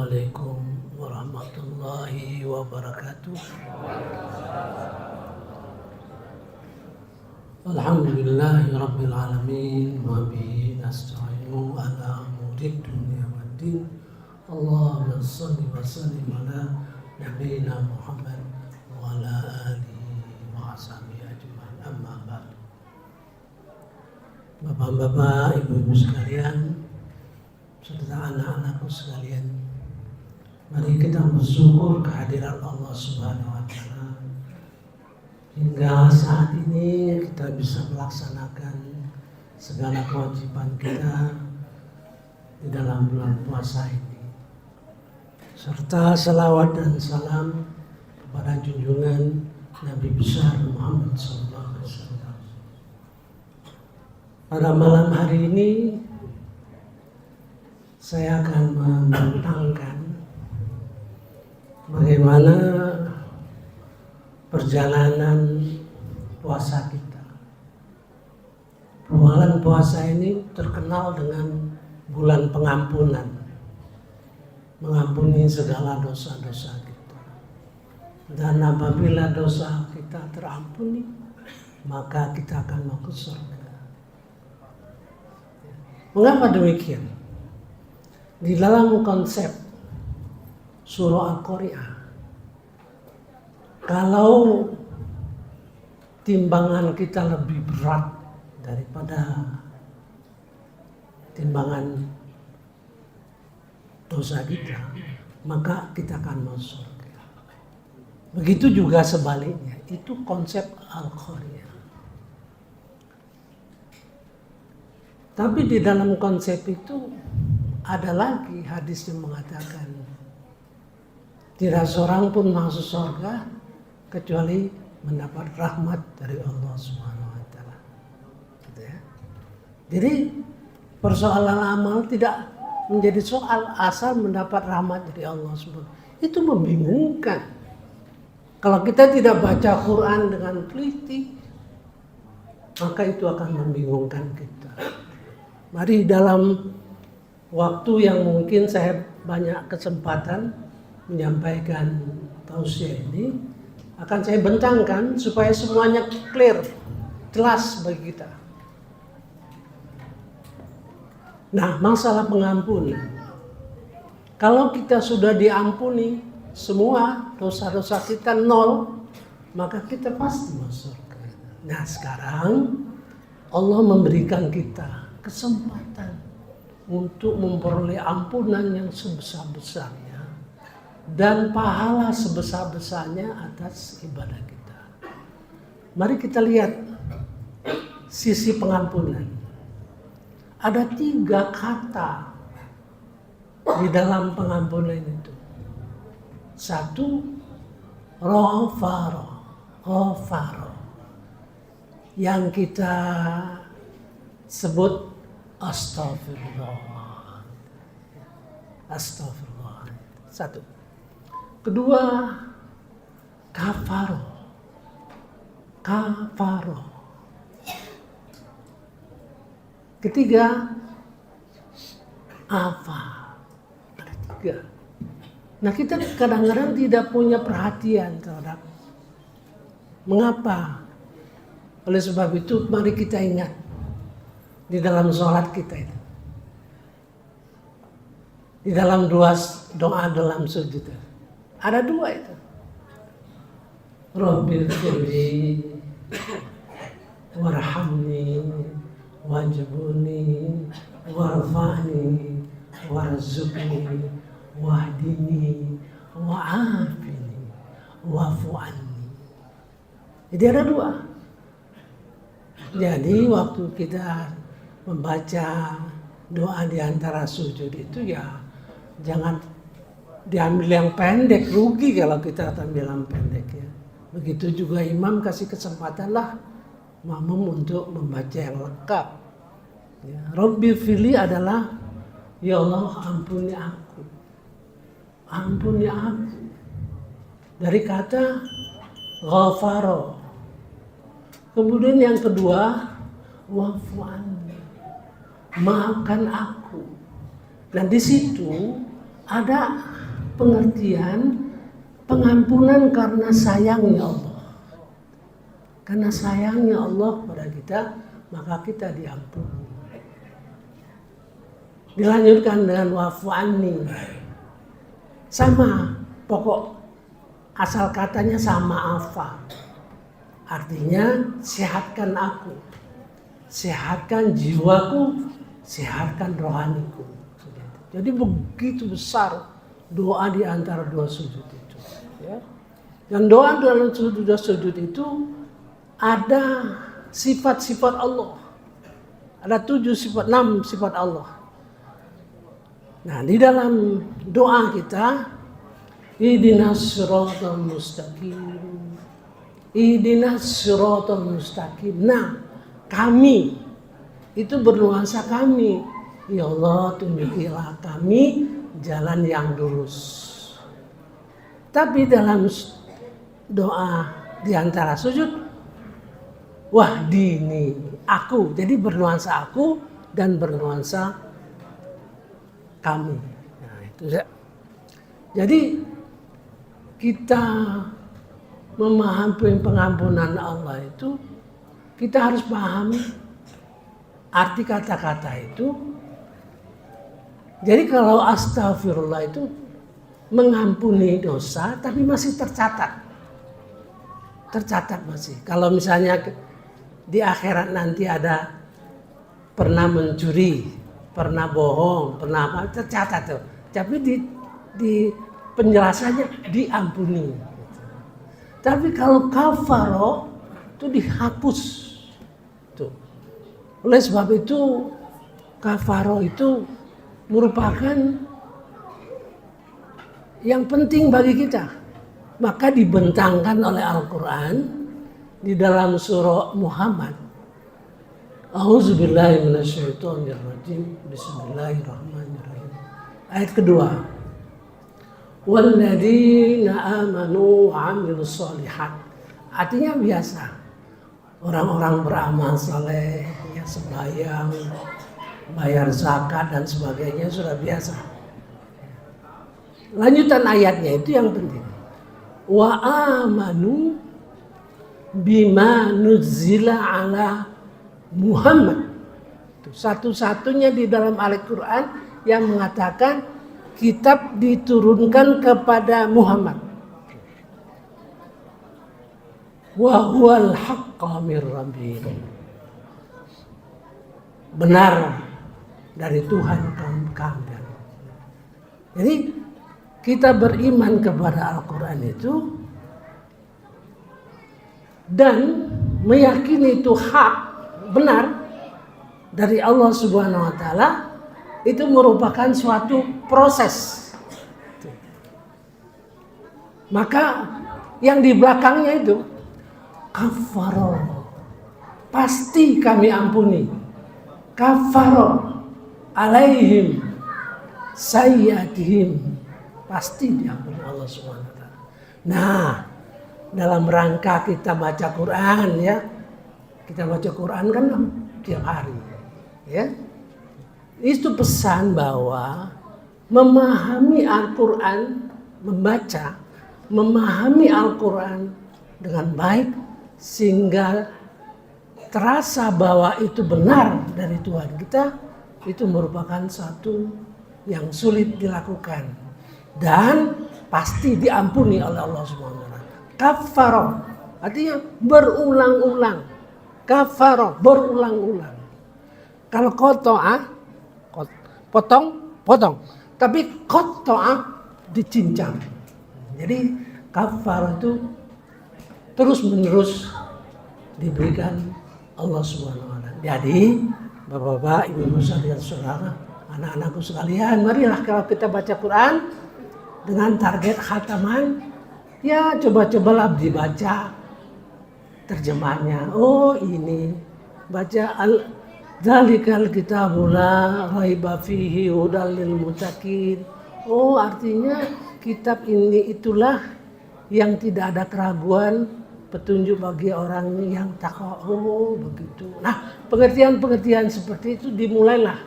Assalamualaikum warahmatullahi wabarakatuh. Alhamdulillahi rabbil alamin wa bihi nasta'inu ala umuri dunya waddin. Allahumma shalli wa sallim ala nabiyyina Muhammad wa ala alihi wa sahbihi ajma'in. Amma ba'd. Bapak-bapak, ibu-ibu sekalian, serta anak-anakku sekalian, mari kita bersyukur kehadiran Allah Subhanahu wa Ta'ala. Hingga saat ini kita bisa melaksanakan segala kewajiban kita di dalam bulan puasa ini, serta salawat dan salam kepada junjungan Nabi besar Muhammad SAW. Pada malam hari ini saya akan membentangkan bagaimana perjalanan puasa kita. Bulan puasa ini terkenal dengan bulan pengampunan, mengampuni segala dosa-dosa kita. Dan apabila dosa kita terampuni, maka kita akan masuk surga. Mengapa demikian? Di dalam konsep surah Al-Qari'ah, kalau timbangan kita lebih berat daripada timbangan dosa kita, maka kita akan masuk surga. Begitu juga sebaliknya, itu konsep Al-Qari'ah. Tapi di dalam konsep itu ada lagi hadis yang mengatakan tidak seorang pun masuk surga kecuali mendapat rahmat dari Allah Subhanahu wa Ta'ala. Gitu ya. Jadi persoalan amal tidak menjadi soal asal mendapat rahmat dari Allah Subhanahu. Itu membingungkan. Kalau kita tidak baca Quran dengan teliti, maka itu akan membingungkan kita. Mari dalam waktu yang mungkin saya banyak kesempatan menyampaikan tausiah ini, akan saya bentangkan supaya semuanya clear, jelas bagi kita. Nah, masalah pengampunan. Kalau kita sudah diampuni semua dosa-dosa kita nol, maka kita pasti masuk surga. Nah, sekarang Allah memberikan kita kesempatan untuk memperoleh ampunan yang sebesar-besarnya dan pahala sebesar-besarnya atas ibadah kita. Mari kita lihat sisi pengampunan. Ada 3 kata di dalam pengampunan itu. 1, ghafara, yang kita sebut Astagfirullah. 1. Kedua, kafaro. Ketiga, afa. Ada 3. Nah, kita kadang-kadang tidak punya perhatian terhadap mengapa. Oleh sebab itu, mari kita ingat di dalam sholat kita itu, di dalam doa dalam sujud ada 2 itu. Rabbil firli warhamni wajibuni warfa'ni warzuqni wahdini wa'afini wa'fu'anni. Jadi ada 2. Jadi waktu kita membaca doa di antara sujud itu ya jangan diambil yang pendek, rugi kalau kita ambil yang pendek ya. Begitu juga imam kasih kesempatan lah makmum untuk membaca yang lengkap. Ya, Rabbi fili adalah ya Allah ampuni aku. Ampuni aku. Dari kata ghafaro. Kemudian yang kedua wa'fu anni. Maafkan aku. Dan di situ ada pengertian pengampunan karena sayangnya Allah. Karena sayangnya Allah pada kita, maka kita diampuni. Dilanjutkan dengan wa'fu anni. Sama, pokok asal katanya sama afa. Artinya sehatkan aku, sehatkan jiwaku, sehatkan rohaniku. Jadi begitu besar doa di antara dua sujud itu. Ya. Dan doa dalam dua sujud itu ada sifat-sifat Allah. Ada 6 sifat Allah. Nah, di dalam doa kita, ihdinas siratal mustaqim. Ihdinas siratal mustaqim. Nah, kami itu bernuansa kami. Ya Allah, tunjukilah kami jalan yang lurus. Tapi dalam doa di antara sujud, wahdini, aku. Jadi bernuansa aku dan bernuansa kami. Nah, itu ya. Jadi kita memahami pengampunan Allah itu, kita harus pahami arti kata-kata itu. Jadi kalau astagfirullah itu mengampuni dosa tapi masih tercatat. Tercatat masih. Kalau misalnya di akhirat nanti ada pernah mencuri, pernah bohong, pernah apa, tercatat tuh. Tapi di penjelasannya diampuni. Tapi kalau kafaro itu dihapus. Tuh. Oleh sebab itu kafaro itu merupakan yang penting bagi kita. Maka dibentangkan oleh Al-Quran di dalam surah Muhammad. A'udzubillahi minasyaitonirrajim. Bismillahirrahmanirrahim. Ayat kedua. Walladzina amanu wa 'amilus shalihat. Artinya biasa. Orang-orang beramal saleh, ya sembahyang, bayar zakat dan sebagainya sudah biasa. Lanjutan ayatnya itu yang penting. Wa amanu bima nuzila ala Muhammad. Itu satu-satunya di dalam Al-Quran yang mengatakan kitab diturunkan kepada Muhammad. Wa huwal haqqa mir rabbih. Benar dari Tuhan kami. Jadi kita beriman kepada Al-Quran itu dan meyakini itu hak, benar dari Allah Subhanahu wa Ta'ala, itu merupakan suatu proses. Maka yang di belakangnya itu kafaro, pasti kami ampuni. Kafaro alaihim sayyatihim, pasti diampuni Allah Subhanahu wa Ta'ala. Nah, dalam rangka kita baca Quran ya, kita baca Quran kan tiap hari ya. Itu pesan bahwa memahami Al-Quran, memahami Al-Quran dengan baik sehingga terasa bahwa itu benar dari Tuhan kita, itu merupakan satu yang sulit dilakukan dan pasti diampuni oleh Allah Subhanahu wa Ta'ala. Kafaro artinya berulang-ulang. Kafaro berulang-ulang. Kalau qata'a, potong. Tapi qata'a dicincang. Jadi kafaro itu terus-menerus diberikan Allah Subhanahu wa Ta'ala. Jadi Bapak-bapak, Ibu-ibu sekalian, saudara, anak-anakku sekalian, marilah kalau kita baca Quran dengan target khataman, ya coba-cobalah dibaca terjemahnya. Oh ini baca Dzalikal kitabul la raiba fihi hudal lil muttaqin. Oh artinya kitab ini itulah yang tidak ada keraguan, petunjuk bagi orang yang takwa. Oh begitu. Nah pengertian-pengertian seperti itu dimulailah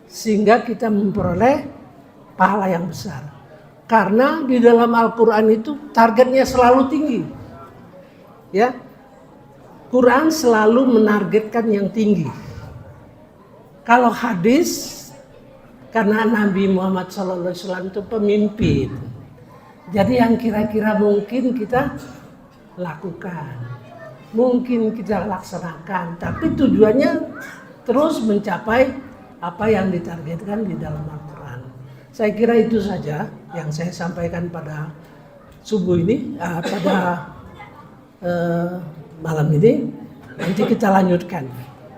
sehingga kita memperoleh pahala yang besar. Karena di dalam Al-Quran itu targetnya selalu tinggi. Ya, Quran selalu menargetkan yang tinggi. Kalau hadis, karena Nabi Muhammad SAW itu pemimpin. Jadi yang kira-kira mungkin kita lakukan, mungkin kita laksanakan, tapi tujuannya terus mencapai apa yang ditargetkan di dalam Al-Quran. Saya kira itu saja yang saya sampaikan pada subuh ini, pada malam ini. Nanti kita lanjutkan,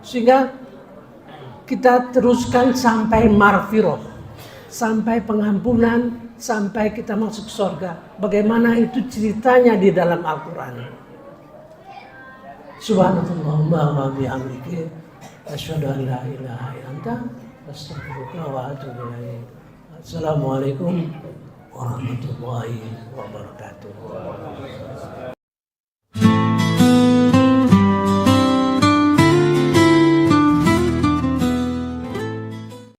sehingga kita teruskan sampai marfiroh, sampai pengampunan, sampai kita masuk surga. Bagaimana itu ceritanya di dalam Al-Quran. Subhanallahumma wa bihamdihi, asyhadu an la ilaha illa anta, astaghfiruka wa atubu ilaik. Assalamualaikum warahmatullahi wabarakatuh.